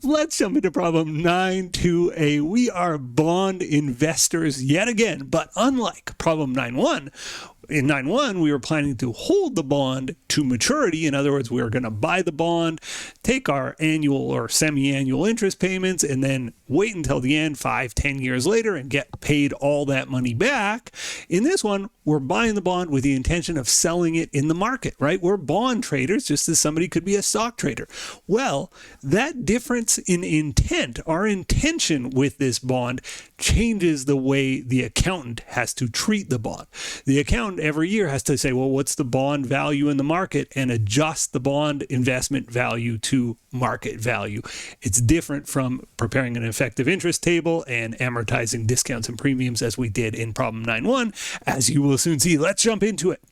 Let's jump into problem 9.2a. We are bond investors yet again, but unlike problem 9.1, in 9.1, we were planning to hold the bond to maturity. In other words, we were going to buy the bond, take our annual or semi-annual interest payments, and then wait until the end, 5-10 years later, and get paid all that money back. In this one, we're buying the bond with the intention of selling it in the market, right? We're bond traders, just as somebody could be a stock trader. Well, that difference in intent, our intention with this bond, changes the way the accountant has to treat the bond. The accountant every year has to say, well, what's the bond value in the market, and adjust the bond investment value to market value. It's different from preparing an effective interest table and amortizing discounts and premiums as we did in problem 9.1, as you will soon see. Let's jump into it.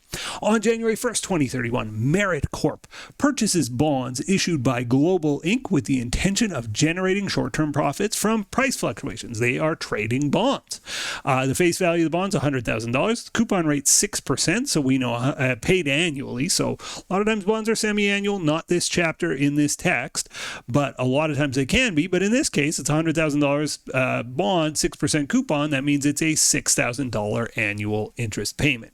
On January 1st, 2031, Merritt Corp purchases bonds issued by Global Inc. with the intention of generating short-term profits from price fluctuations. They are trading bonds. The face value of the bonds, $100,000. Coupon rate 6%, so we know paid annually. So a lot of times bonds are semi-annual, not this chapter in this text, but a lot of times they can be. But in this case, it's $100,000 bond, 6% coupon. That means it's a $6,000 annual interest payment.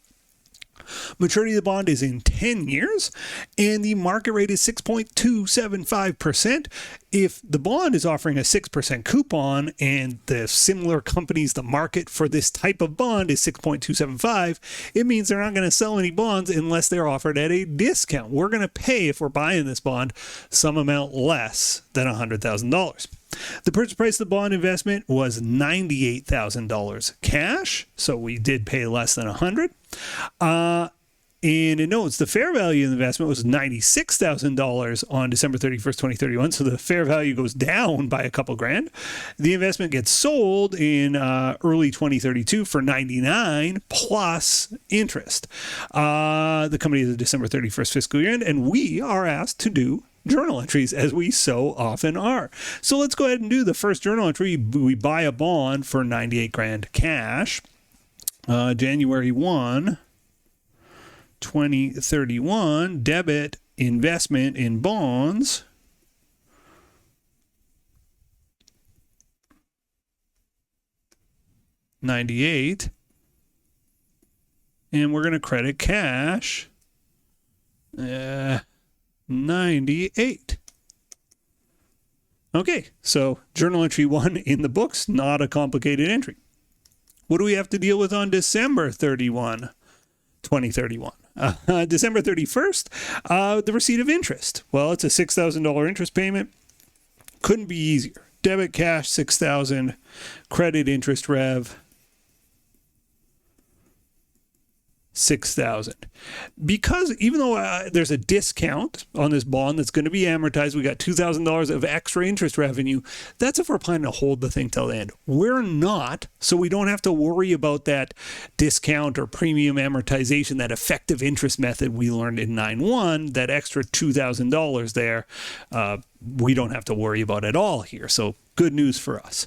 Maturity of the bond is in 10 years, and the market rate is 6.275%. If the bond is offering a 6% coupon and the similar companies, the market for this type of bond is 6.275, it means they're not going to sell any bonds unless they're offered at a discount. We're going to pay, if we're buying this bond, some amount less than $100,000. The purchase price of the bond investment was $98,000 cash, so we did pay less than $100,000. And it notes the fair value of the investment was $96,000 on December 31st, 2031. So the fair value goes down by a couple grand. The investment gets sold in early 2032 for $99,000 plus interest. The company is a December 31st fiscal year end, and we are asked to do journal entries, as we so often are. So let's go ahead and do the first journal entry. We buy a bond for $98,000 cash. January 1, 2031, debit investment in bonds. $98,000. And we're going to credit cash. $98,000. Okay, so journal entry 1 in the books, not a complicated entry. What do we have to deal with on December 31, 2031? December 31st, the receipt of interest. Well, it's a $6,000 interest payment. Couldn't be easier. Debit cash, $6,000. Credit interest rev, $6,000. Because even though there's a discount on this bond that's going to be amortized, we got $2,000 of extra interest revenue. That's if we're planning to hold the thing till the end. We're not, so we don't have to worry about that discount or premium amortization, that effective interest method we learned in 9.1, that extra $2,000 there, we don't have to worry about at all here. So good news for us.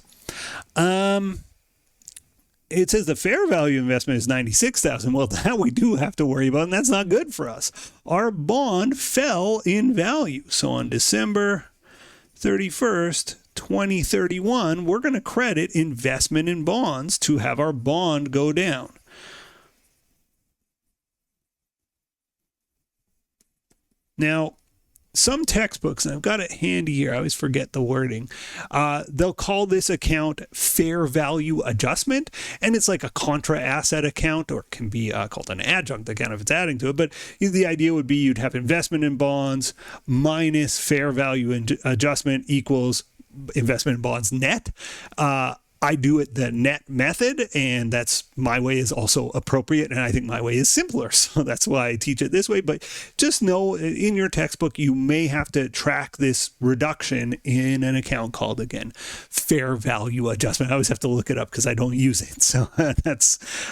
It says the fair value investment is $96,000. Well, that we do have to worry about, and that's not good for us. Our bond fell in value. So on December 31st, 2031, we're going to credit investment in bonds to have our bond go down. Now, some textbooks, and I've got it handy here, I always forget the wording, they'll call this account fair value adjustment, and it's like a contra asset account, or it can be called an adjunct account if it's adding to it, but the idea would be you'd have investment in bonds minus fair value adjustment equals investment in bonds net. I do it the net method, and that's my way is also appropriate, and I think my way is simpler, so that's why I teach it this way. But just know in your textbook you may have to track this reduction in an account called, again, fair value adjustment. I always have to look it up because I don't use it, so I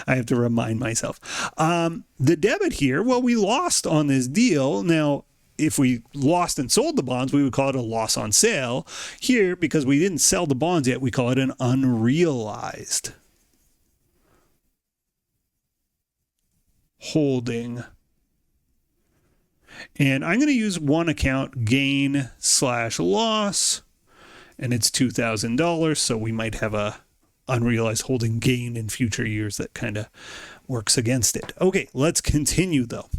have to remind myself. The debit here, well, we lost on this deal. Now, if we lost and sold the bonds, we would call it a loss on sale. Here, because we didn't sell the bonds yet, we call it an unrealized holding. And I'm going to use one account, gain/loss. and it's $2,000. So we might have a unrealized holding gain in future years that kind of works against it. Okay, let's continue though.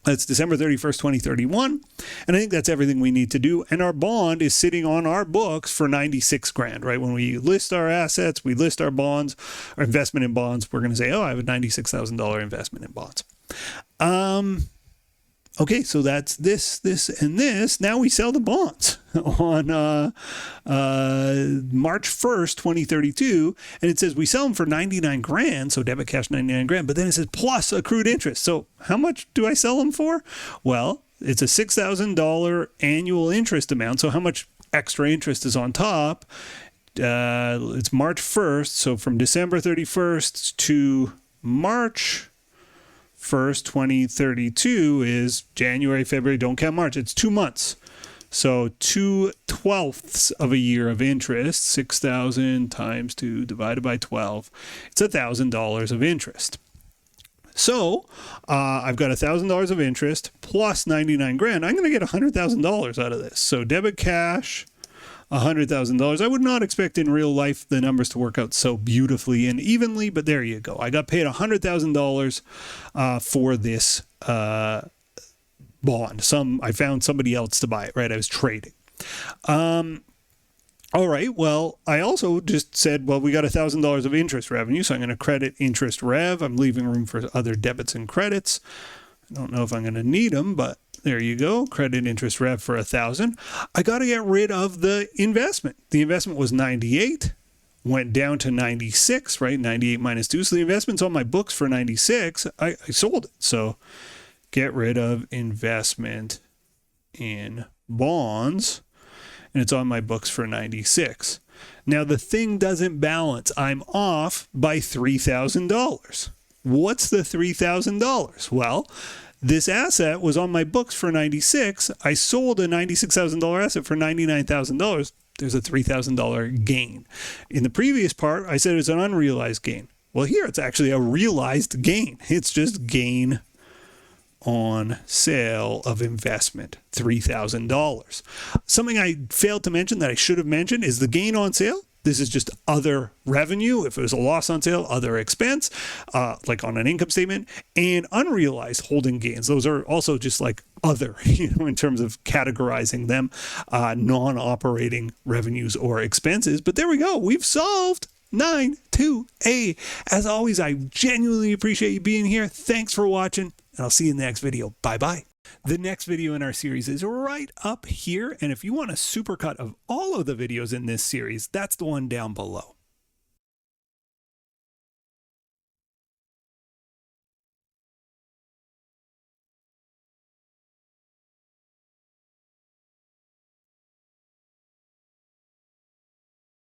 That's December 31st, 2031. And I think that's everything we need to do. And our bond is sitting on our books for 96 grand, right? When we list our assets, we list our bonds, our investment in bonds, we're going to say, oh, I have a $96,000 investment in bonds. Okay, so that's this, and this. Now we sell the bonds on March 1st, 2032, and it says we sell them for 99 grand, so debit cash 99 grand, but then it says plus accrued interest. So how much do I sell them for? Well, it's a $6,000 annual interest amount, so how much extra interest is on top? It's March 1st, so from December 31st to March 1st, 2032 is January, February, don't count March. It's 2 months. So 2/12ths of a year of interest, 6,000 times 2 divided by 12. It's $1,000 of interest. So I've got $1,000 of interest plus 99 grand. I'm going to get $100,000 out of this. So debit cash, $100,000. I would not expect in real life the numbers to work out so beautifully and evenly, but there you go. I got paid $100,000 for this bond. I found somebody else to buy it, right? I was trading. All right. Well, I also just said, well, we got $1,000 of interest revenue, so I'm going to credit interest rev. I'm leaving room for other debits and credits. I don't know if I'm going to need them, but there you go. Credit interest rev for $1,000. I got to get rid of the investment. The investment was 98, went down to 96, right? 98 minus 2. So the investment's on my books for 96. I sold it. So get rid of investment in bonds, and it's on my books for 96. Now the thing doesn't balance. I'm off by $3,000. What's the $3,000? Well, this asset was on my books for 96. I sold a $96,000 asset for $99,000. There's a $3,000 gain. In the previous part, I said it's an unrealized gain. Well, here it's actually a realized gain. It's just gain on sale of investment, $3,000. Something I failed to mention that I should have mentioned is the gain on sale. This is just other revenue. If it was a loss on sale, other expense, like on an income statement, and unrealized holding gains. Those are also just like other, in terms of categorizing them, non-operating revenues or expenses. But there we go. We've solved 9-2A. As always, I genuinely appreciate you being here. Thanks for watching, and I'll see you in the next video. Bye-bye. The next video in our series is right up here, and if you want a supercut of all of the videos in this series, that's the one down below.